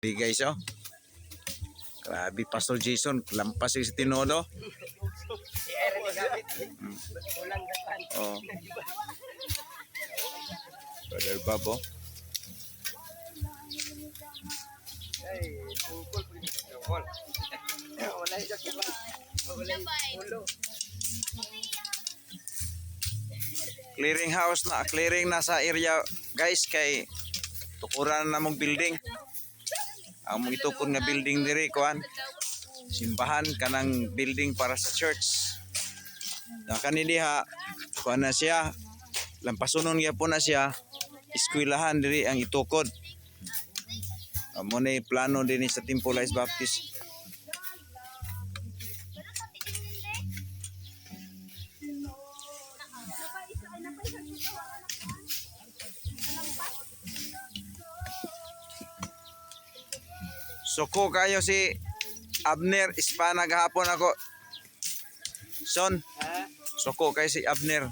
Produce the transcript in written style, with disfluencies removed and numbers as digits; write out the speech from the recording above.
Hey guys, oh. Grabe, Pastor Jason, lampas si Tinodo. Oh. Brother Bob, oh. Clearing house na, clearing na sa area guys kay tukuran na mong building. Ang mong itukon nga building diri kuan. Simbahan kanang building para sa church. Na kanili ha kuan na siya. Lampasunon gyapon na siya. Eskwelahan diri ang itukod. Amo na plano din sa Timpulayas Baptist. Suko kayo si Abner Ispana gahapon ako. Son. Suko kayo si Abner.